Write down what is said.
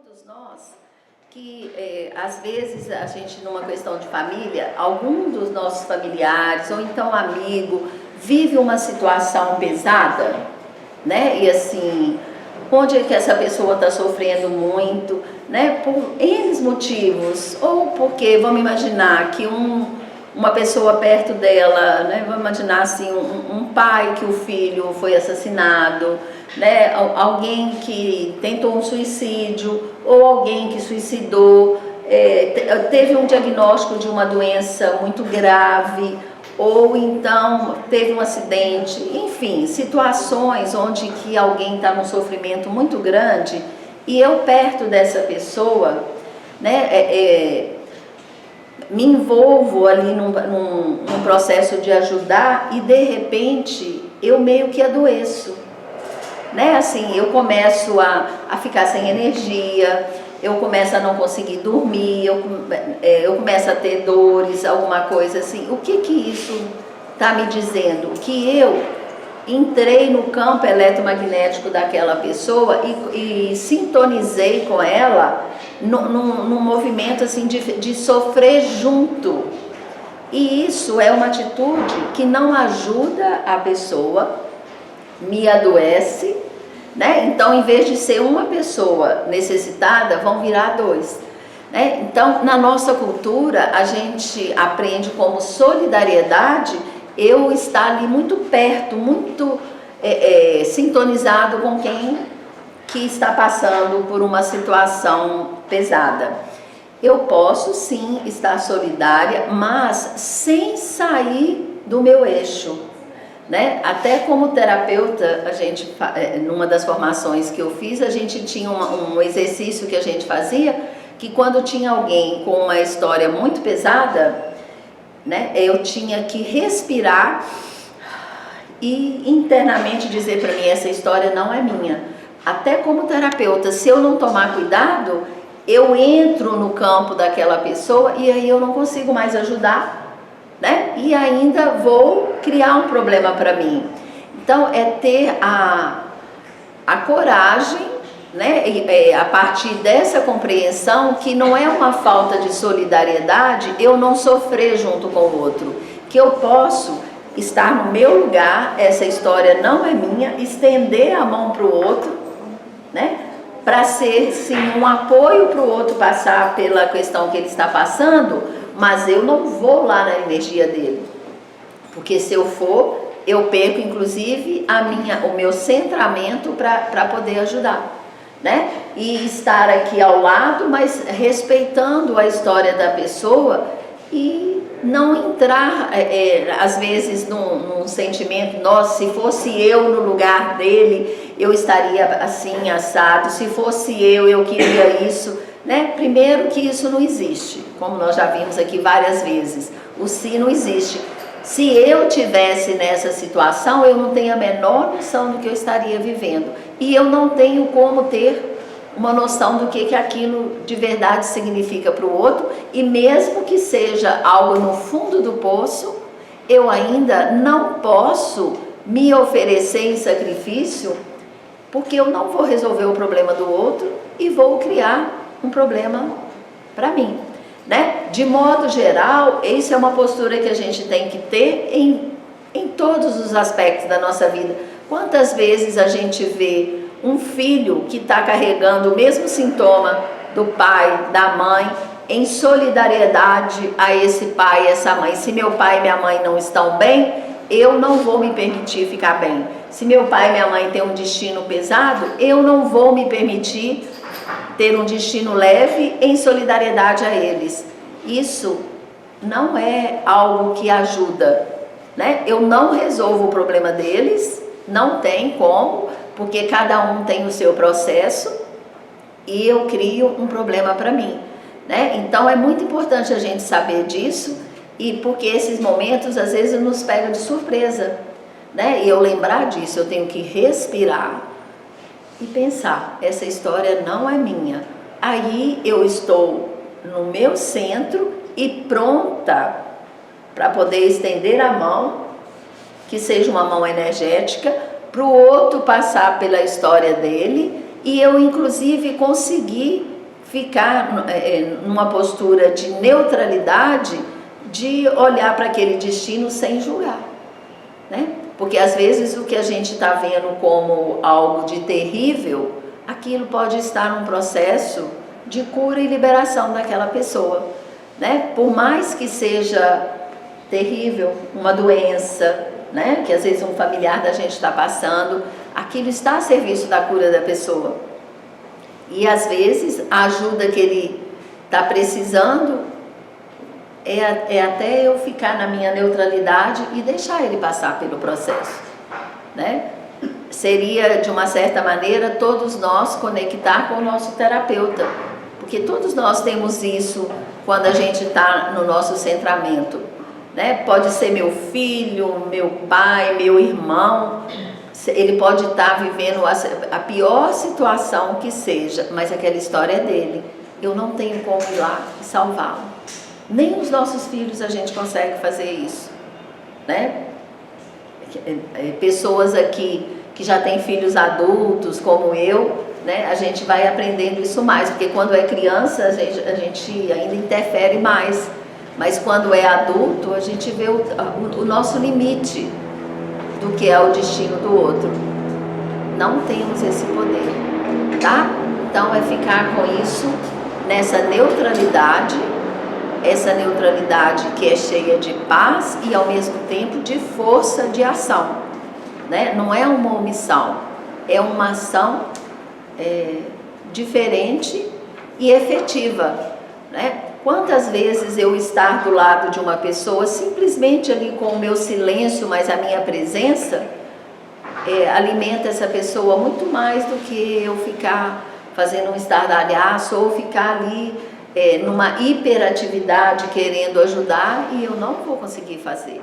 todos nós que às vezes a gente, numa questão de família, algum dos nossos familiares ou então amigo vive uma situação pesada, né? E assim, onde é que essa pessoa está sofrendo muito, né? Por N motivos, ou porque, vamos imaginar que uma pessoa perto dela, né? Vamos imaginar assim, um pai que o filho foi assassinado, né? Alguém que tentou um suicídio, ou alguém que suicidou, teve um diagnóstico de uma doença muito grave, ou então teve um acidente, enfim, situações onde que alguém está num sofrimento muito grande e eu perto dessa pessoa, né, me envolvo ali num processo de ajudar e de repente eu meio que adoeço, né? Assim, eu começo a ficar sem energia, eu começo a não conseguir dormir, eu começo a ter dores, alguma coisa assim. O que isso está me dizendo? Que eu entrei no campo eletromagnético daquela pessoa e sintonizei com ela num movimento assim de sofrer junto. E isso é uma atitude que não ajuda a pessoa, me adoece, né? Então, em vez de ser uma pessoa necessitada, vão virar dois, né? Então, na nossa cultura, a gente aprende como solidariedade eu estar ali muito perto, muito sintonizado com quem que está passando por uma situação pesada. Eu posso sim estar solidária, mas sem sair do meu eixo, né? Até como terapeuta, a gente, numa das formações que eu fiz, a gente tinha um exercício que a gente fazia, que quando tinha alguém com uma história muito pesada, né, eu tinha que respirar e internamente dizer para mim, essa história não é minha. Até como terapeuta, se eu não tomar cuidado, eu entro no campo daquela pessoa e aí eu não consigo mais ajudar, né? E ainda vou criar um problema para mim. Então é ter a coragem, né? A partir dessa compreensão que não é uma falta de solidariedade eu não sofrer junto com o outro, que eu posso estar no meu lugar, essa história não é minha, estender a mão para o outro, né? Para ser sim um apoio para o outro passar pela questão que ele está passando, mas eu não vou lá na energia dele, porque se eu for, eu perco inclusive o meu centramento para poder ajudar, né? E estar aqui ao lado, mas respeitando a história da pessoa e não entrar às vezes num sentimento, nossa, se fosse eu no lugar dele, eu estaria assim, assado, se fosse eu queria isso, né? Primeiro que isso não existe, como nós já vimos aqui várias vezes, o se não existe. Se eu tivesse nessa situação, eu não tenho a menor noção do que eu estaria vivendo. E eu não tenho como ter uma noção do que aquilo de verdade significa para o outro. E mesmo que seja algo no fundo do poço, eu ainda não posso me oferecer em sacrifício, porque eu não vou resolver o problema do outro e vou criar um problema para mim, né? De modo geral, essa é uma postura que a gente tem que ter em todos os aspectos da nossa vida. Quantas vezes a gente vê um filho que está carregando o mesmo sintoma do pai, da mãe, em solidariedade a esse pai e essa mãe. Se meu pai e minha mãe não estão bem, eu não vou me permitir ficar bem. Se meu pai e minha mãe têm um destino pesado, eu não vou me permitir ter um destino leve em solidariedade a eles. Isso não é algo que ajuda, né? Eu não resolvo o problema deles, não tem como, porque cada um tem o seu processo e eu crio um problema para mim, né? Então é muito importante a gente saber disso, e porque esses momentos às vezes nos pegam de surpresa, né? E eu lembrar disso, eu tenho que respirar e pensar, essa história não é minha. Aí eu estou no meu centro e pronta para poder estender a mão, que seja uma mão energética, para o outro passar pela história dele e eu inclusive consegui ficar numa postura de neutralidade, de olhar para aquele destino sem julgar, né? Porque às vezes o que a gente está vendo como algo de terrível, aquilo pode estar num processo de cura e liberação daquela pessoa, né? Por mais que seja terrível, uma doença, né? Que às vezes um familiar da gente está passando, aquilo está a serviço da cura da pessoa. E às vezes a ajuda que ele está precisando é até eu ficar na minha neutralidade e deixar ele passar pelo processo, né? Seria, de uma certa maneira, todos nós conectar com o nosso terapeuta, porque todos nós temos isso quando a gente está no nosso centramento, né? Pode ser meu filho, meu pai, meu irmão, ele pode estar vivendo a pior situação que seja, mas aquela história é dele, eu não tenho como ir lá e salvá-lo. Nem os nossos filhos a gente consegue fazer isso, né? Pessoas aqui que já têm filhos adultos, como eu, né? A gente vai aprendendo isso mais, porque quando é criança a gente ainda interfere mais, mas quando é adulto a gente vê o nosso limite do que é o destino do outro. Não temos esse poder, tá? Então é ficar com isso, nessa neutralidade, essa neutralidade que é cheia de paz e ao mesmo tempo de força de ação, né? Não é uma omissão, é uma ação diferente e efetiva, né? Quantas vezes eu estar do lado de uma pessoa simplesmente ali com o meu silêncio, mas a minha presença alimenta essa pessoa muito mais do que eu ficar fazendo um estardalhaço ou ficar ali numa hiperatividade querendo ajudar e eu não vou conseguir fazer.